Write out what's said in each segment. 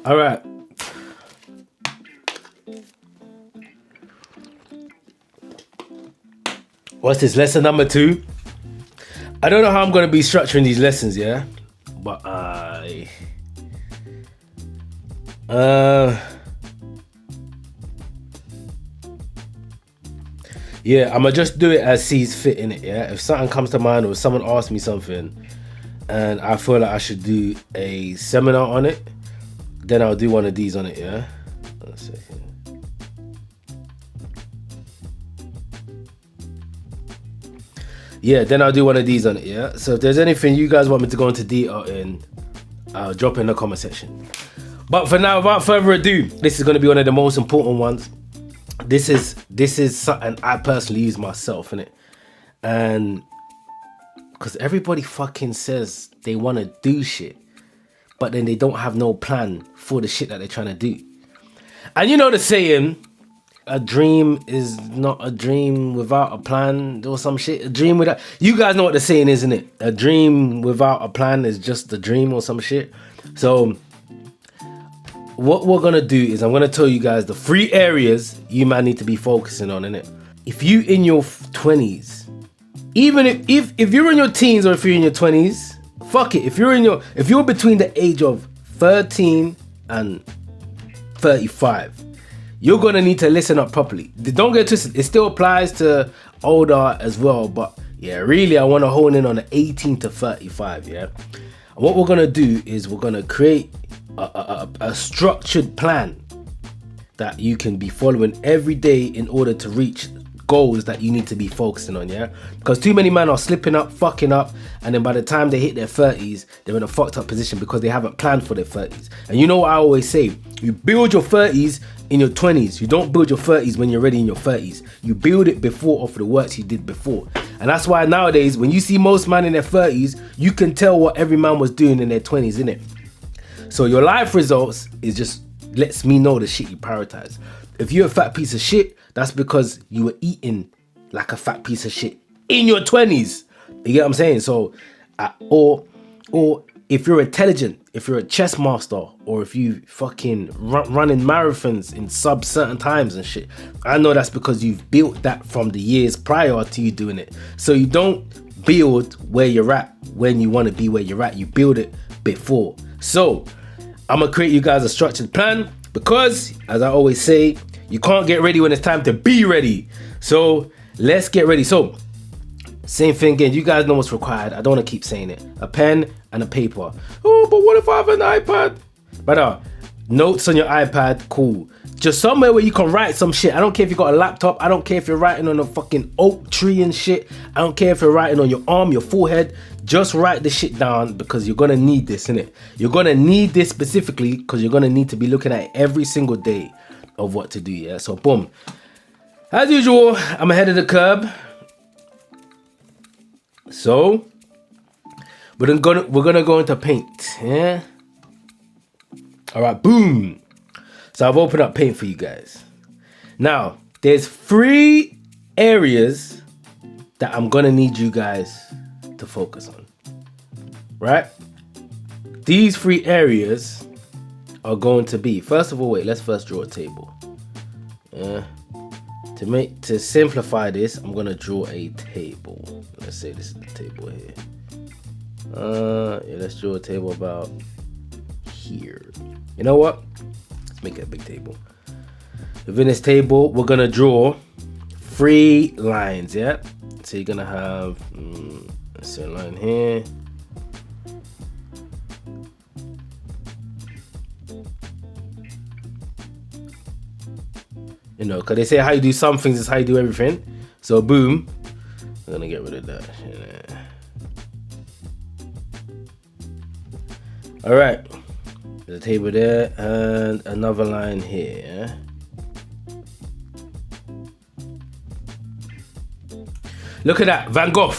All right. What's this? Lesson number 2. I don't know how I'm going to be structuring these lessons, yeah? But yeah, I'ma just do it as sees fit in it, yeah? If something comes to mind or someone asks me something and I feel like I should do a seminar on it, then I'll do one of these on it, yeah? Let's see here. Yeah, then I'll do one of these on it, yeah? So if there's anything you guys want me to go into detail in, I'll drop it in the comment section. But for now, without further ado, this is going to be one of the most important ones. This is something I personally use myself, innit? And because everybody fucking says they want to do shit, but then they don't have no plan for the shit that they're trying to do. And you know the saying, a dream is not a dream without a plan or some shit. A dream without... You guys know what the saying is, isn't it? A dream without a plan is just a dream or some shit. So what we're going to do is I'm going to tell you guys the 3 areas you might need to be focusing on, innit? If you in your 20s, even if you're in your teens or if you're in your 20s, fuck it. If you're between the age of 13 and 35, you're going to need to listen up properly. Don't get twisted. It still applies to older as well. But yeah, really, I want to hone in on the 18 to 35, yeah? And what we're going to do is we're going to create a structured plan that you can be following every day in order to reach goals that you need to be focusing on, yeah? Because too many men are slipping up, fucking up, and then by the time they hit their 30s, they're in a fucked up position because they haven't planned for their 30s. And you know what I always say? You build your 30s in your 20s. You don't build your 30s when you're ready in your 30s. You build it before off the works you did before. And that's why nowadays, when you see most men in their 30s, you can tell what every man was doing in their 20s, innit? So your life results is just lets me know the shit you prioritize. If you're a fat piece of shit, that's because you were eating like a fat piece of shit in your 20s. You get what I'm saying? So, or if you're intelligent, if you're a chess master, or if you fucking running marathons in certain times and shit, I know that's because you've built that from the years prior to you doing it. So you don't build where you're at when you want to be where you're at. You build it before. So I'm gonna create you guys a structured plan because, as I always say, you can't get ready when it's time to be ready. So let's get ready. So same thing again, you guys know what's required. I don't want to keep saying it. A pen and a paper. Oh, but what if I have an iPad? But notes on your iPad, cool. Just somewhere where you can write some shit. I don't care if you got a laptop. I don't care if you're writing on a fucking oak tree and shit. I don't care if you're writing on your arm, your forehead. Just write the shit down because you're gonna need this, innit? You're gonna need this specifically because you're gonna need to be looking at it every single day of what to do, yeah? So boom. As usual, I'm ahead of the curve. So we're gonna go into Paint, yeah? Alright, boom. So I've opened up Paint for you guys. Now, there's 3 areas that I'm gonna need you guys to focus on, right? These 3 areas are going to be, first of all, wait, let's first draw a table. To simplify this, I'm gonna draw a table. Let's say this is the table here. Yeah, let's draw a table about here. You know what? Let's make it a big table. Within this table, we're gonna draw 3 lines, yeah? So you're gonna have a line here. You know, because they say how you do some things is how you do everything. So boom, I'm gonna get rid of that. All right, there's a table there and another line here. Look at that, Van Gogh.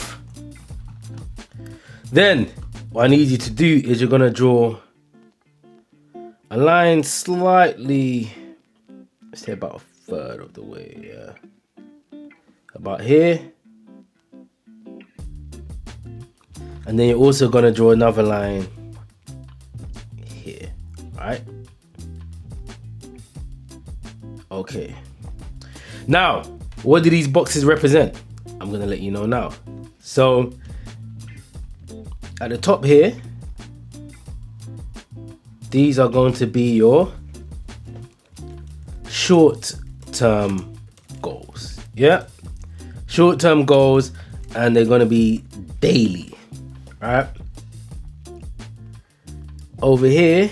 Then what I need you to do is you're gonna draw a line slightly, let's say about 1/3 of the way, yeah. About here. And then you're also gonna draw another line here, right? Okay. Now, what do these boxes represent? I'm going to let you know now. So, at the top here, these are going to be your short-term goals. Yeah? Short-term goals, and they're going to be daily. Right? Over here,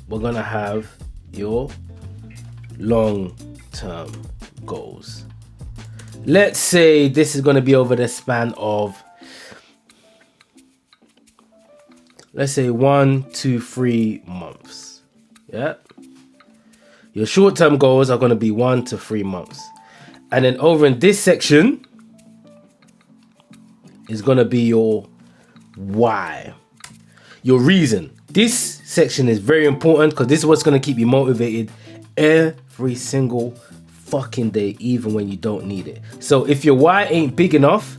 we're going to have your long-term goals. Let's say this is going to be over the span of, let's say 1 to 3 months. Yeah. Your short-term goals are going to be 1 to 3 months. And then over in this section is going to be your why. Your reason. This section is very important because this is what's going to keep you motivated every single fucking day, even when you don't need it. So if your why ain't big enough,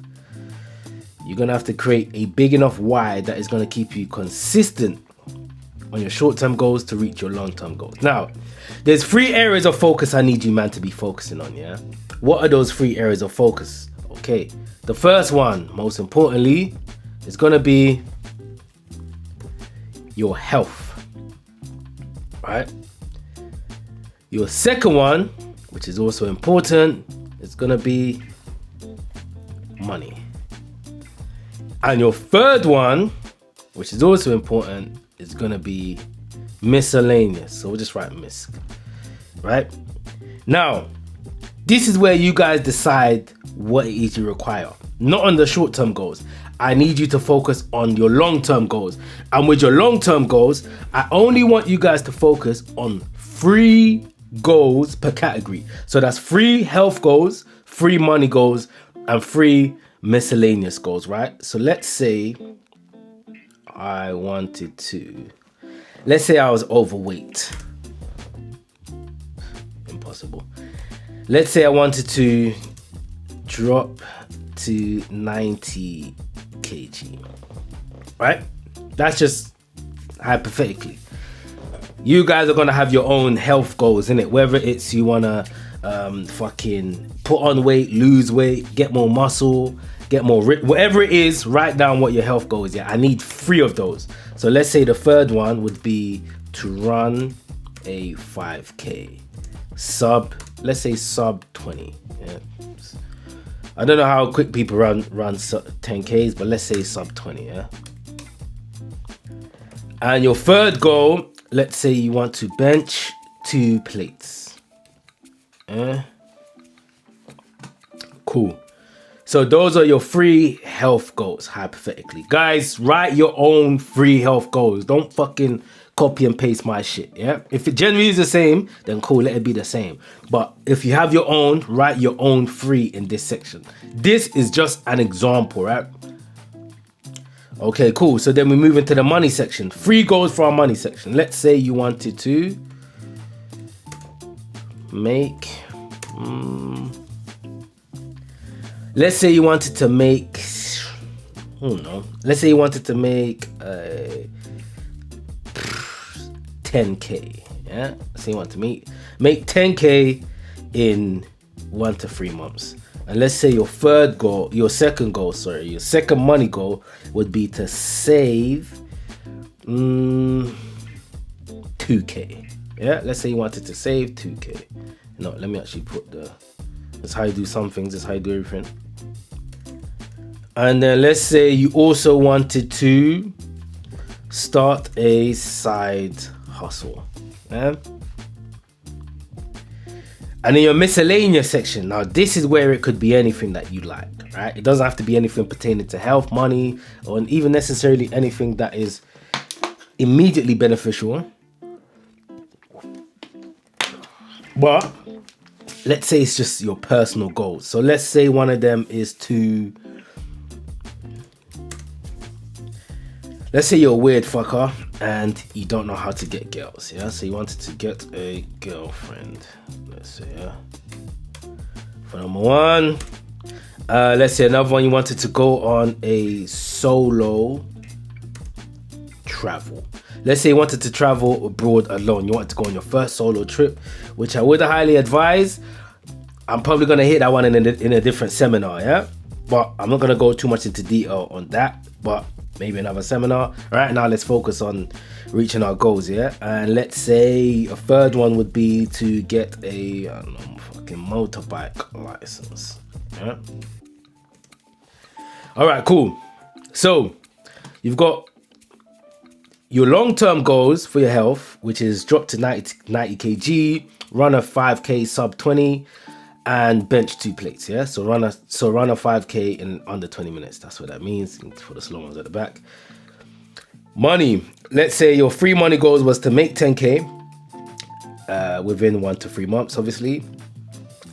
you're going to have to create a big enough why that is going to keep you consistent on your short-term goals to reach your long-term goals. Now, there's 3 areas of focus I need you, man, to be focusing on, yeah? What are those 3 areas of focus? Okay, the first one, most importantly, is going to be your health, right? Your second one, which is also important, is going to be money. And your third one, which is also important, is going to be miscellaneous. So we'll just write misc, right? Now, this is where you guys decide what it is you require. Not on the short-term goals. I need you to focus on your long-term goals. And with your long-term goals, I only want you guys to focus on 3 goals per category. So that's 3 health goals, 3 money goals, and 3 miscellaneous goals, right? So let's say I wanted to, let's say I was overweight. Impossible. Let's say I wanted to drop to 90 kg, right? That's just hypothetically. You guys are gonna have your own health goals, innit? Whether it's you wanna fucking put on weight, lose weight, get more muscle, get more whatever it is, write down what your health goal is. Yeah, I need 3 of those. So let's say the third one would be to run a 5k let's say sub 20. Yeah, I don't know how quick people run 10Ks, but let's say sub 20, yeah? And your third goal, let's say you want to bench 2 plates. Cool. So those are your 3 health goals, hypothetically. Guys, write your own 3 health goals. Don't fucking copy and paste my shit, yeah? If it generally is the same, then cool, let it be the same. But if you have your own, write your own 3 in this section. This is just an example, right? Okay, cool. So then we move into the money section. 3 goals for our money section. Let's say you wanted to make... let's say you wanted to make... I don't know. Let's say you wanted to make 10K. Yeah? So you want to make 10K in 1 to 3 months. And let's say your second money goal would be to save 2K. Yeah, let's say you wanted to save 2K. No, let me actually put that's how you do some things, that's how you do everything. And then let's say you also wanted to start a side hustle. Yeah? And in your miscellaneous section, now this is where it could be anything that you like, right? It doesn't have to be anything pertaining to health, money, or even necessarily anything that is immediately beneficial. But let's say it's just your personal goals. So let's say one of them is to... Let's say you're a weird fucker and you don't know how to get girls, yeah? So you wanted to get a girlfriend, let's say, yeah? For number 1. Let's say another one, you wanted to go on a solo travel. let's say you wanted to travel abroad alone. You want to go on your first solo trip, which I would highly advise. I'm probably going to hit that one in a different seminar, yeah? But I'm not going to go too much into detail on that, but maybe another seminar. Right now, let's focus on reaching our goals, yeah? And let's say a third one would be to get a, I don't know, fucking motorbike license, yeah? All right, cool. So you've got your long-term goals for your health, which is drop to 90 kg, run a 5k sub 20, and bench 2 plates. Yeah, so run a 5k in under 20 minutes. That's what that means for the slow ones at the back. Money. Let's say your free money goals was to make 10k within 1 to 3 months. Obviously,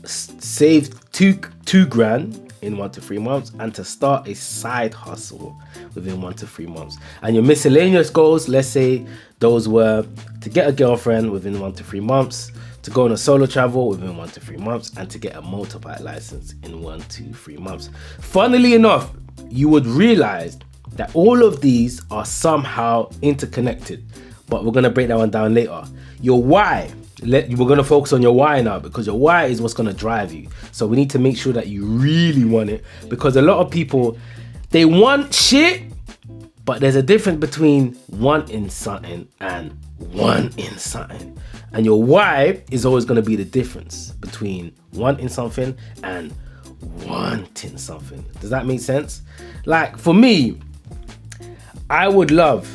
save two grand in 1 to 3 months, and to start a side hustle within 1 to 3 months. And your miscellaneous goals, let's say those were to get a girlfriend within 1 to 3 months, to go on a solo travel within 1 to 3 months, and to get a motorbike license in 1 to 3 months. Funnily enough, you would realize that all of these are somehow interconnected, but we're going to break that one down later. Your why. We're going to focus on your why now, because your why is what's going to drive you. So we need to make sure that you really want it, because a lot of people, they want shit, but there's a difference between wanting something and wanting something. And your why is always going to be the difference between wanting something and wanting something. Does that make sense? Like for me, I would love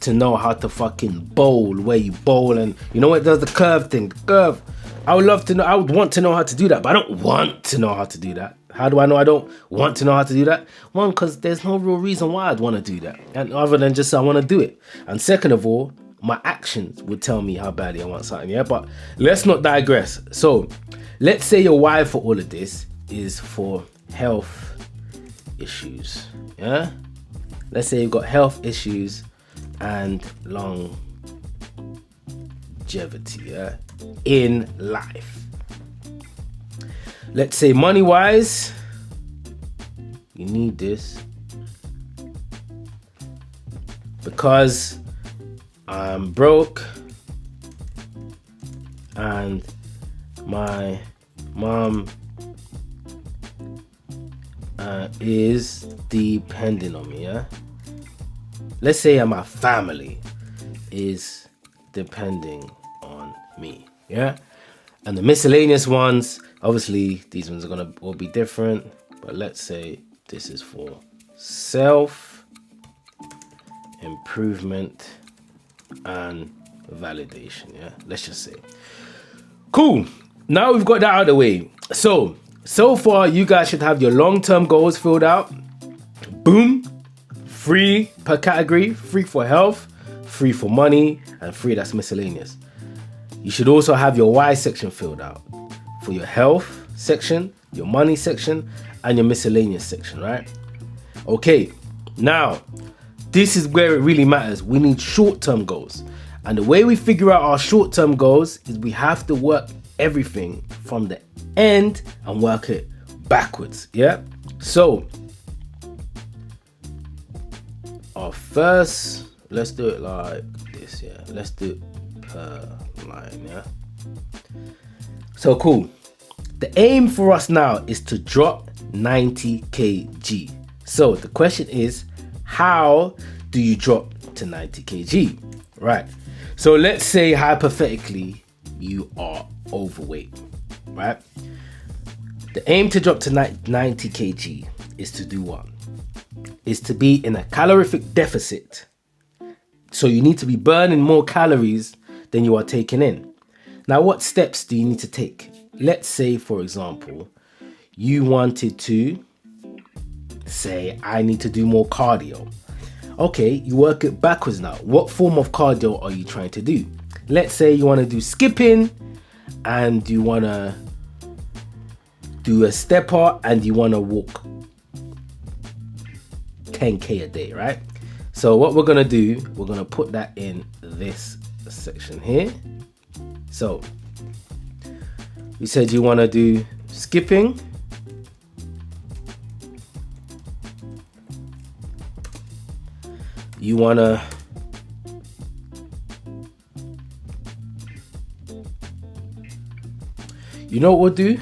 to know how to fucking bowl, where you bowl, and you know what does the curve thing, the curve. I would love to know, I would want to know how to do that, but I don't want to know how to do that. How do I know I don't want to know how to do that? One, because there's no real reason why I'd want to do that, and other than just I want to do it. And second of all, my actions would tell me how badly I want something, yeah? But let's not digress. So let's say your why for all of this is for health issues, yeah? Let's say you've got health issues and longevity, yeah, in life. Let's say money wise, you need this because I'm broke and my mom is depending on me, yeah. Let's say my family is depending on me, yeah? And the miscellaneous ones, obviously, these ones are gonna all be different, but let's say this is for self-improvement and validation, yeah? Let's just say. Cool, now we've got that out of the way. So far, you guys should have your long-term goals filled out. Boom. 3 per category, 3 for health, 3 for money, and 3 that's miscellaneous. You should also have your why section filled out for your health section, your money section, and your miscellaneous section, right? Okay, now, this is where it really matters. We need short-term goals. And the way we figure out our short-term goals is we have to work everything from the end and work it backwards, yeah? So, our first, let's do it like this, yeah. Let's do it per line, yeah. So cool. The aim for us now is to drop 90 kg. So the question is, how do you drop to 90 kg? Right. So let's say hypothetically you are overweight, right? The aim to drop to 90 kg is to do what? Is to be in a calorific deficit. So you need to be burning more calories than you are taking in. Now, what steps do you need to take? Let's say, for example, you wanted to say, I need to do more cardio. Okay, you work it backwards now. What form of cardio are you trying to do? Let's say you want to do skipping and you want to do a stepper and you want to walk 10k a day, right? So what we're gonna do, we're gonna put that in this section here. So we said you want to do skipping, you want to You know what we'll do?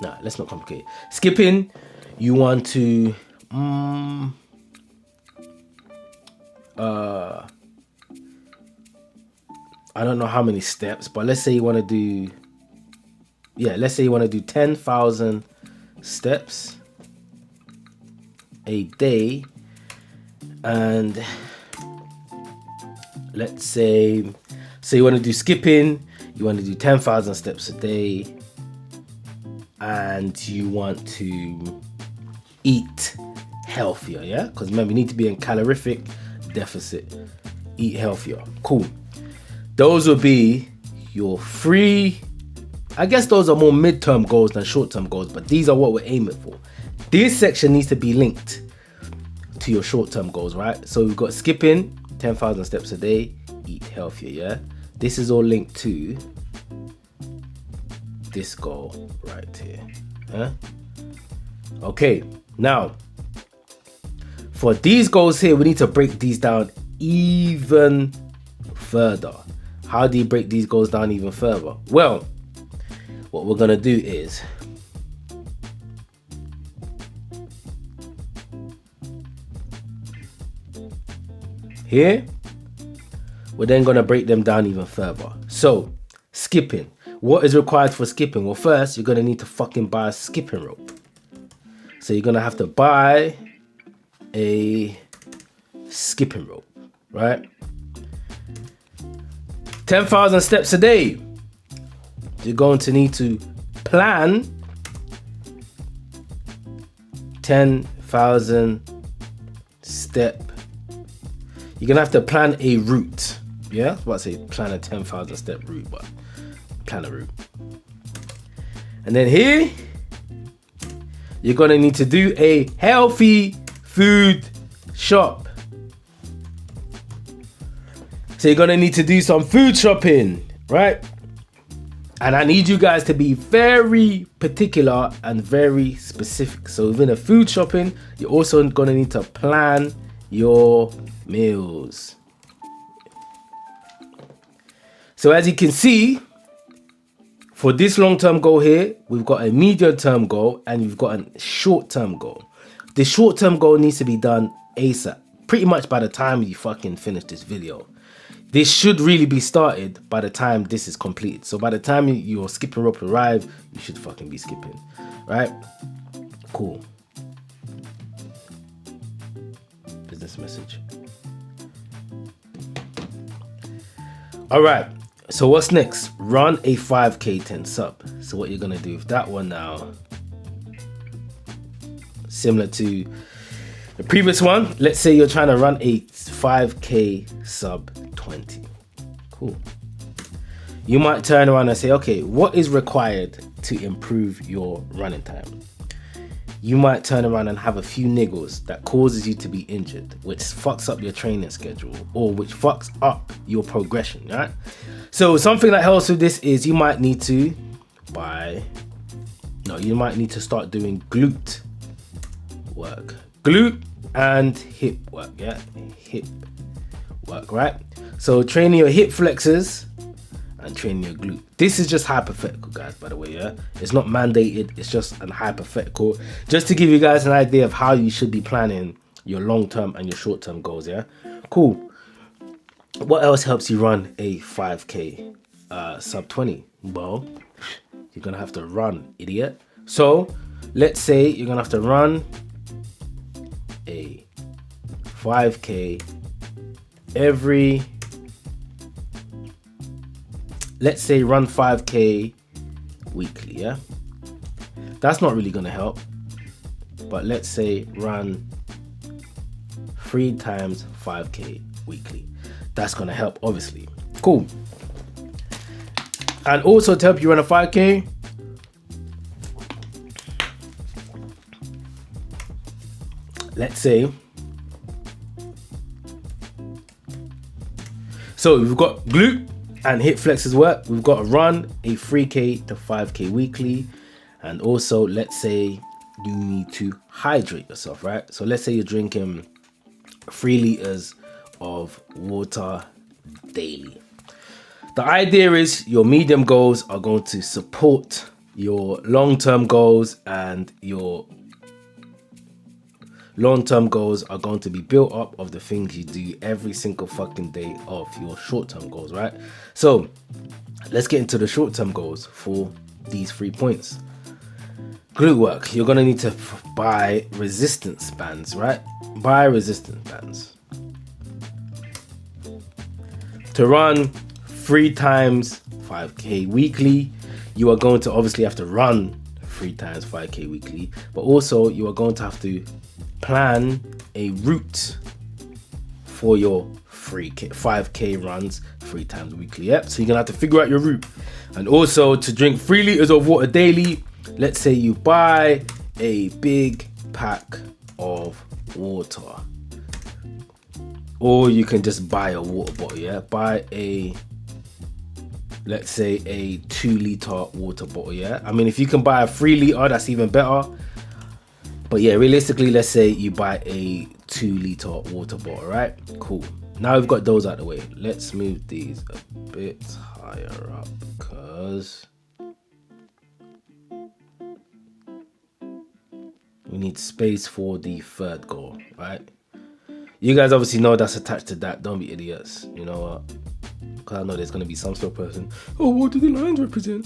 Nah, let's not complicate. Skipping, you want to I don't know how many steps, but let's say you want to do, let's say you want to do 10,000 steps a day, and let's say, so you want to do skipping, you want to do 10,000 steps a day, and you want to eat healthier, yeah? Because remember, you need to be in calorific deficit. Eat healthier. Cool. Those will be your 3, I guess those are more midterm goals than short-term goals, but these are what we're aiming for. This section needs to be linked to your short-term goals, right? So we've got skipping 10,000 steps a day, eat healthier, yeah? This is all linked to this goal right here, huh? Okay, now for these goals here, we need to break these down even further. How do you break these goals down even further? Well, what we're gonna do is here, we're then gonna break them down even further. So, skipping. What is required for skipping? Well, first, you're gonna need to fucking buy a skipping rope. So you're gonna have to buy a skipping rope, right? 10,000 steps a day. You're going to need to plan 10,000 step. You're gonna have to plan a route. Yeah, I was about to say plan a 10,000 step route, but plan a route. And then here, you're gonna need to do a healthy food shop. So you're gonna need to do some food shopping, right? And I need you guys to be very particular and very specific. So within a food shopping, you're also gonna need to plan your meals. So as you can see, for this long-term goal here, we've got a medium-term goal and you've got a short-term goal. The short-term goal needs to be done ASAP, pretty much by the time you fucking finish this video. This should really be started by the time this is completed. So by the time your skipping rope arrive, you should fucking be skipping, right? Cool. Business message. All right. So what's next? Run a 5K 10 sub. So what you're gonna do with that one now, similar to the previous one, let's say you're trying to run a 5K sub 20. Cool. You might turn around and say, okay, what is required to improve your running time? You might turn around and have a few niggles that causes you to be injured, which fucks up your training schedule or which fucks up your progression, right? So something that helps with this is you might need to start doing glute work. Glute and hip work, yeah? Hip work, right? So training your hip flexors and training your glute. This is just hypothetical, guys, by the way, yeah? It's not mandated, it's just an hypothetical. Just to give you guys an idea of how you should be planning your long-term and your short-term goals, yeah? Cool. What else helps you run a 5K sub 20? Well, you're gonna have to run, idiot. So let's say you're gonna have to run a 5K every, let's say run 5K weekly, yeah? That's not really gonna help, but let's say run 3 times 5K weekly. That's gonna help, obviously. Cool. And also to help you run a 5K, let's say, so we've got glute and hip flexors work. We've got to run a 3K to 5K weekly. And also, let's say you need to hydrate yourself, right? So let's say you're drinking 3 liters of water daily. The idea is your medium goals are going to support your long-term goals, and your long-term goals are going to be built up of the things you do every single fucking day of your short-term goals, right? So let's get into the short-term goals for these 3 points. Glute work. You're gonna need to buy resistance bands, right? Buy resistance bands. To run 3 times 5k weekly, you are going to obviously have to run 3 times 5k weekly, but also you are going to have to plan a route for your 5k runs 3 times weekly. Yep, so you're gonna have to figure out your route. And also to drink 3 liters of water daily. Let's say you buy a big pack of water, or you can just buy a water bottle. Yeah, buy a, let's say, a 2-liter water bottle. Yeah, I mean, if you can buy a 3-liter, that's even better. But yeah, realistically, let's say you buy a 2-liter water bottle, right? Cool. Now we've got those out of the way. Let's move these a bit higher up, because we need space for the 3rd goal, right? You guys obviously know that's attached to that. Don't be idiots. You know what? Because I know there's going to be some sort of person, oh, what do the lines represent?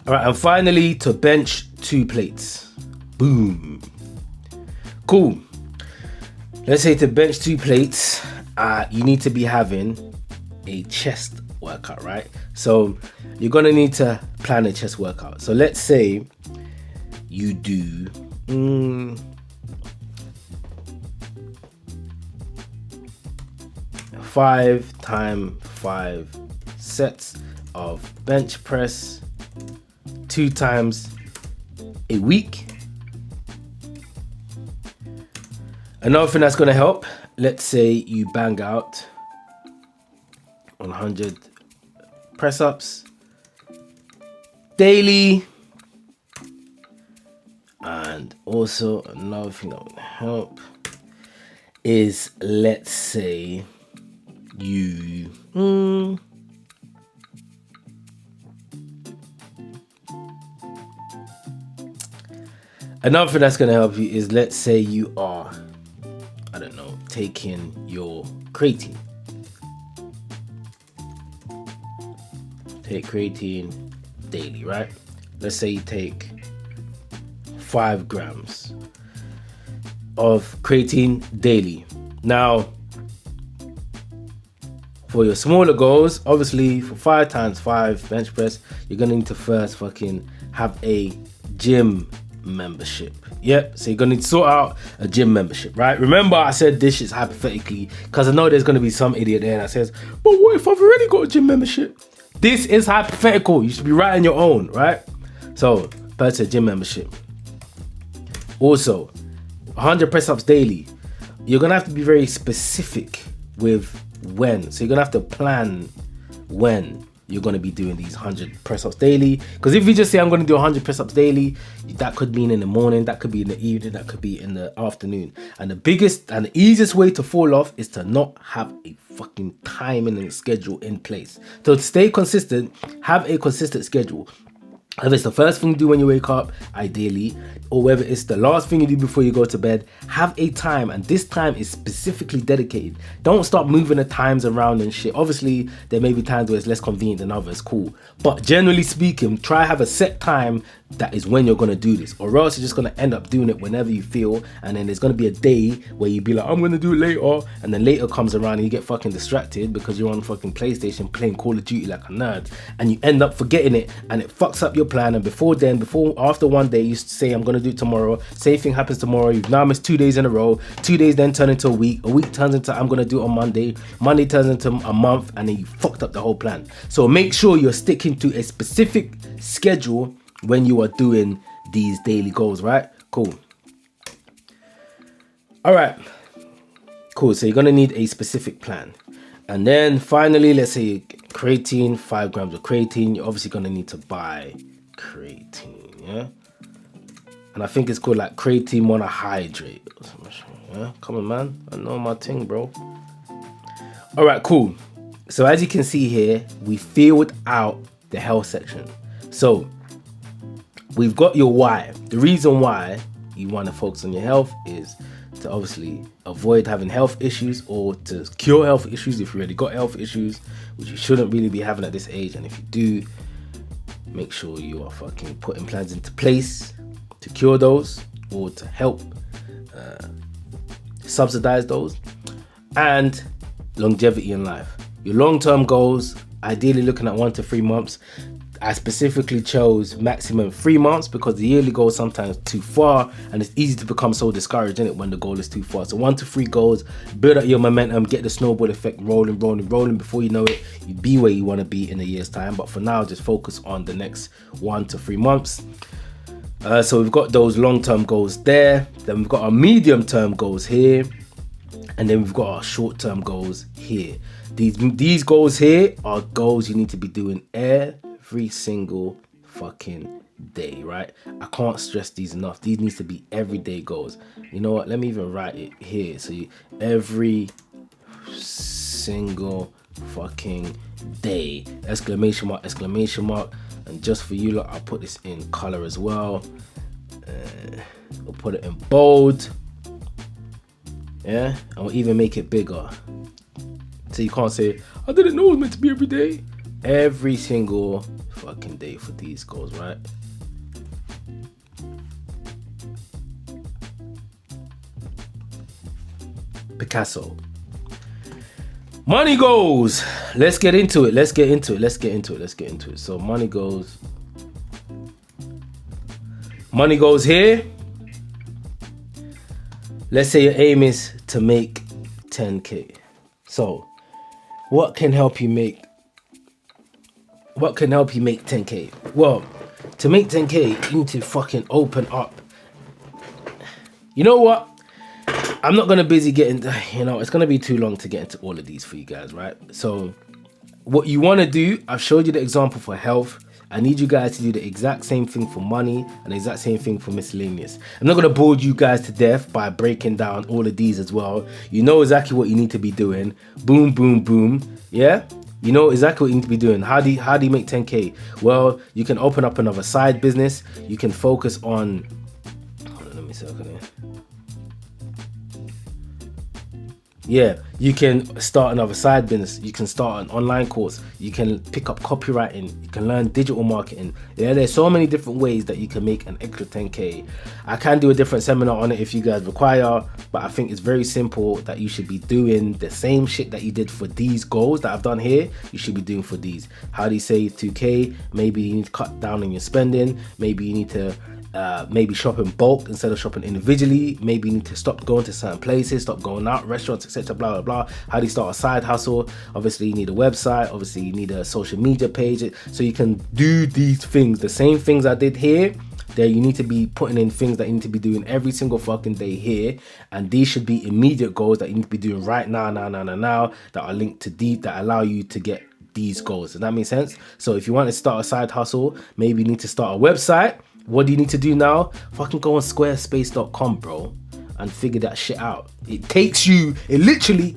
All right, and finally, to bench 2 plates. Boom. Cool. Let's say to bench 2 plates, you need to be having a chest workout, right? So you're going to need to plan a chest workout. So let's say you do 5 times 5 sets of bench press 2 times a week. Another thing that's going to help, let's say you bang out 100 press-ups daily. And also another thing that would help is, let's say you another thing that's going to help you is, let's say you are, I don't know, taking your creatine. Take creatine daily, right? Let's say you take 5 grams of creatine daily. Now, for your smaller goals, obviously for 5 times 5 bench press, you're gonna need to first fucking have a gym membership. Yep, so you're gonna need to sort out a gym membership, right? Remember, I said this is hypothetically, because I know there's gonna be some idiot there that says, but what if I've already got a gym membership? This is hypothetical. You should be writing your own, right? So, first a gym membership. Also, 100 press-ups daily. You're gonna have to be very specific with when. So you're gonna have to plan when you're gonna be doing these 100 press-ups daily. Because if you just say I'm gonna do 100 press-ups daily, that could mean in the morning, that could be in the evening, that could be in the afternoon. And the biggest and the easiest way to fall off is to not have a fucking timing and schedule in place. So to stay consistent, have a consistent schedule. Whether it's the first thing you do when you wake up, ideally, or whether it's the last thing you do before you go to bed, have a time, and this time is specifically dedicated. Don't start moving the times around and shit. Obviously, there may be times where it's less convenient than others, cool. But generally speaking, try have a set time that is when you're gonna do this, or else you're just gonna end up doing it whenever you feel, and then there's gonna be a day where you be like, I'm gonna do it later, and then later comes around and you get fucking distracted because you're on fucking PlayStation playing Call of Duty like a nerd, and you end up forgetting it, and it fucks up your plan. And after one day, you say I'm gonna do it tomorrow, same thing happens tomorrow, you've now missed 2 days in a row, 2 days then turn into a week turns into I'm gonna do it on Monday turns into a month, and then you fucked up the whole plan. So make sure you're sticking to a specific schedule when you are doing these daily goals, right? Cool. All right, cool. So you're gonna need a specific plan. And then finally, let's say creatine, 5 grams of creatine. You're obviously gonna need to buy creatine, yeah? And I think it's called like creatine monohydrate or something, yeah? Come on, man, I know my thing, bro. All right, cool. So as you can see here, we filled out the health section. So we've got your why. The reason why you want to focus on your health is to obviously avoid having health issues, or to cure health issues if you already got health issues, which you shouldn't really be having at this age. And if you do, make sure you are fucking putting plans into place to cure those, or to help subsidize those. And longevity in life. Your long-term goals, ideally looking at 1 to 3 months. I specifically chose maximum 3 months because the yearly goal is sometimes too far, and it's easy to become so discouraged in it when the goal is too far. So 1 to 3 goals, build up your momentum, get the snowball effect rolling. Before you know it, you be where you want to be in a year's time. But for now, just focus on the next 1 to 3 months. So we've got those long-term goals there. Then we've got our medium-term goals here. And then we've got our short-term goals here. These goals here are goals you need to be doing every single fucking day, right? I can't stress these enough. These needs to be everyday goals. You know what? Let me even write it here. So every single fucking day. Exclamation mark, exclamation mark. And just for you lot, I'll put this in color as well. I'll put it in bold. Yeah, and we'll even make it bigger. So you can't say, I didn't know it was meant to be every day. Every single fucking day for these goals, right? Picasso. Money goals. Let's get into it. So money goals. Money goes here. Let's say your aim is to make 10K. So what can help you make 10K? Well, to make 10K, you need to fucking open up. You know what? I'm not gonna busy getting, it's gonna be too long to get into all of these for you guys, right? So what you wanna do, I've showed you the example for health. I need you guys to do the exact same thing for money and the exact same thing for miscellaneous. I'm not gonna bore you guys to death by breaking down all of these as well. You know exactly what you need to be doing. Boom, boom, boom. Yeah? You know exactly what you need to be doing. How do you make 10K? Well, you can open up another side business. You can focus on, hold on, let me see. Yeah, you can start another side business. You can start an online course. You can pick up copywriting. You can learn digital marketing. Yeah, there's so many different ways that you can make an extra 10K. I can do a different seminar on it if you guys require, but I think it's very simple that you should be doing the same shit that you did for these goals that I've done here. You should be doing for these. How do you save 2K? Maybe you need to cut down on your spending. Maybe you need to maybe shop in bulk instead of shopping individually. Maybe you need to stop going to certain places, stop going out, restaurants, etc. Blah, blah, blah. How do you start a side hustle? Obviously, you need a website. Obviously, you need a social media page. So you can do these things, the same things I did here. There, you need to be putting in things that you need to be doing every single fucking day here. And these should be immediate goals that you need to be doing right now, that are linked to these, that allow you to get these goals. Does that make sense? So if you want to start a side hustle, maybe you need to start a website. What do you need to do now? Fucking go on squarespace.com, bro, and figure that shit out. It literally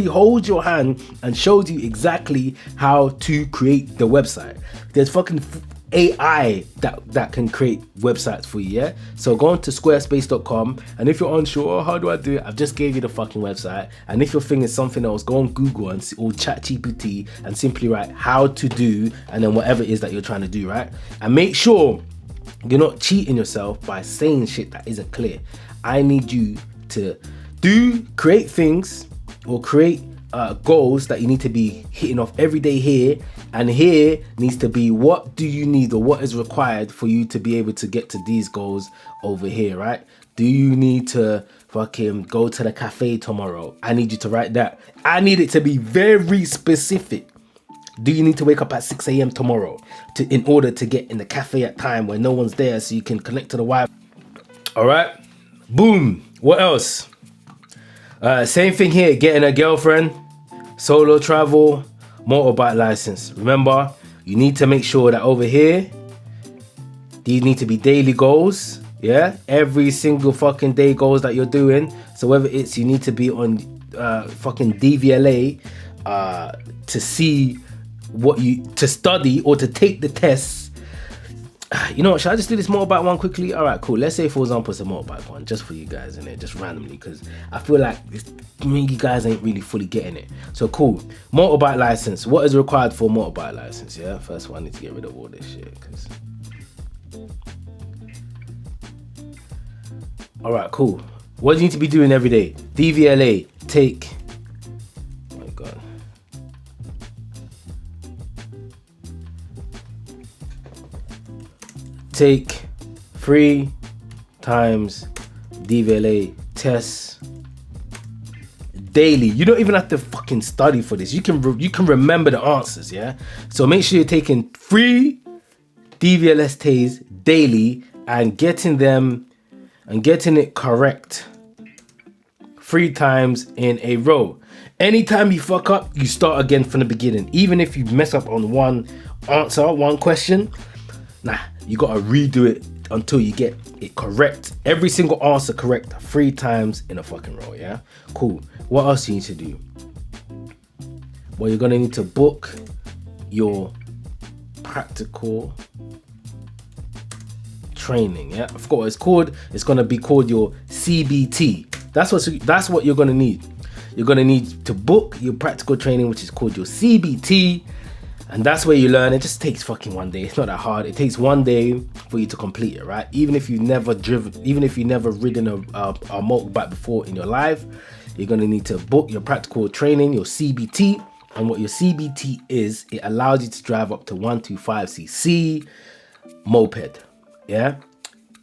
holds your hand and shows you exactly how to create the website. There's fucking AI that can create websites for you, yeah? So go on to squarespace.com, and if you're unsure, how do I do it? I've just gave you the fucking website. And if your thing is something else, go on Google or ChatGPT and simply write how to do, and then whatever it is that you're trying to do, right? And make sure you're not cheating yourself by saying shit that isn't clear. I need you to create things or create goals that you need to be hitting off every day here. And here needs to be, what do you need or what is required for you to be able to get to these goals over here, right? Do you need to fucking go to the cafe tomorrow? I need you to write that. I need it to be very specific. Do you need to wake up at 6 a.m. tomorrow in order to get in the cafe at time where no one's there so you can connect to the Wi-Fi? All right. Boom. What else? Same thing here. Getting a girlfriend, solo travel, motorbike license. Remember, you need to make sure that over here, these need to be daily goals. Yeah. Every single fucking day goals that you're doing. So whether it's you need to be on fucking DVLA, to see to study or to take the tests. You know what, should I just do this motorbike one quickly? All right, cool. Let's say, for example, it's a motorbike one, just for you guys, in it, just randomly, because I feel like you guys ain't really fully getting it. So cool. Motorbike license. What is required for a motorbike license? Yeah, first one, I need to get rid of all this shit. All right, cool. What do you need to be doing every day? DVLA. Take. Oh my God. Take 3 times DVLA tests daily. You don't even have to fucking study for this. You can remember the answers, yeah? So make sure you're taking 3 DVLS tests daily and getting it correct 3 times in a row. Anytime you fuck up, you start again from the beginning. Even if you mess up on one answer, one question, nah, you gotta redo it until you get it correct. Every single answer correct 3 times in a fucking row, yeah? Cool. What else you need to do? Well, you're gonna need to book your practical training, yeah? I forgot what it's called. It's gonna be called your CBT. That's what you're gonna need. You're gonna need to book your practical training, which is called your CBT. And that's where you learn. It just takes fucking 1 day. It's not that hard. It takes 1 day for you to complete it, right? Even if you've never ridden a motorbike before in your life, you're gonna need to book your practical training, your CBT. And what your CBT is, it allows you to drive up to 125cc moped, yeah?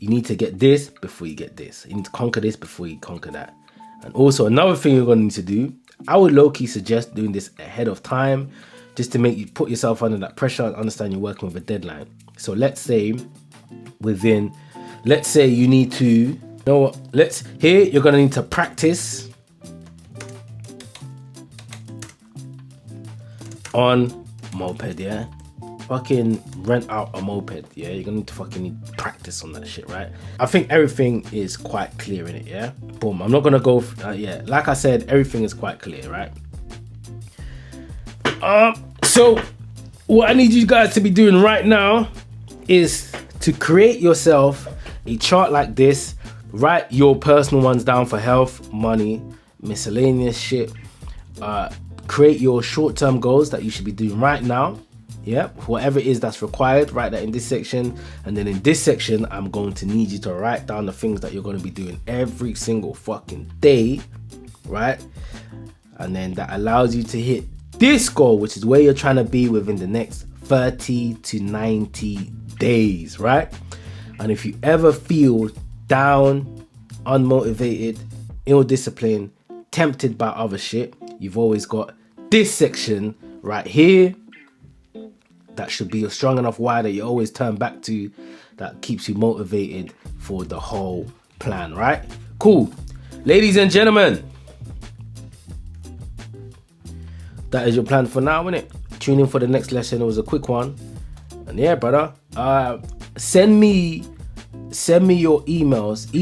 You need to get this before you get this. You need to conquer this before you conquer that. And also another thing you're gonna need to do, I would low-key suggest doing this ahead of time, just to make you put yourself under that pressure and understand you're working with a deadline. So let's say you need to, you know what, here you're gonna need to practice on moped, yeah? Fucking rent out a moped, yeah? You're gonna need to fucking practice on that shit, right? I think everything is quite clear in it, yeah? Boom, I'm not gonna go, yeah, like I said, everything is quite clear, right? So what I need you guys to be doing right now is to create yourself a chart like this. Write your personal ones down for health, money, miscellaneous shit. Create your short-term goals that you should be doing right now. Yeah, whatever it is that's required, write that in this section. And then in this section, I'm going to need you to write down the things that you're going to be doing every single fucking day, right? And then that allows you to hit this goal, which is where you're trying to be within the next 30 to 90 days, right? And if you ever feel down, unmotivated, ill-disciplined, tempted by other shit, you've always got this section right here that should be a strong enough why that you always turn back to, that keeps you motivated for the whole plan, right? Cool. Ladies and gentlemen, that is your plan for now, innit? Tune in for the next lesson. It was a quick one. And yeah, brother, send me your emails.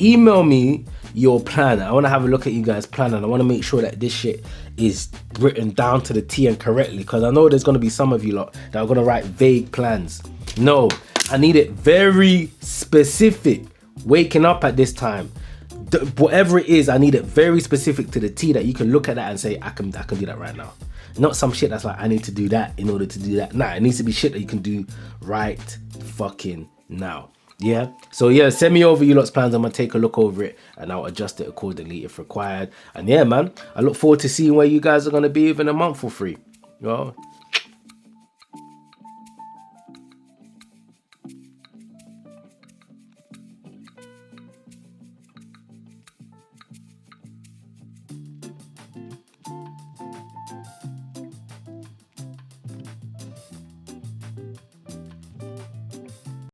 Email me your plan. I want to have a look at you guys' plan, and I want to make sure that this shit is written down to the T and correctly, because I know there's going to be some of you lot that are going to write vague plans. No, I need it very specific. Waking up at this time, whatever it is, I need it very specific to the T, that you can look at that and say, I can do that right now. Not some shit that's like, I need to do that in order to do that. Nah, it needs to be shit that you can do right fucking now. Yeah, so yeah, send me over you lot's plans. I'm gonna take a look over it and I'll adjust it accordingly if required. And yeah, man, I look forward to seeing where you guys are gonna be within a month or 3. You know,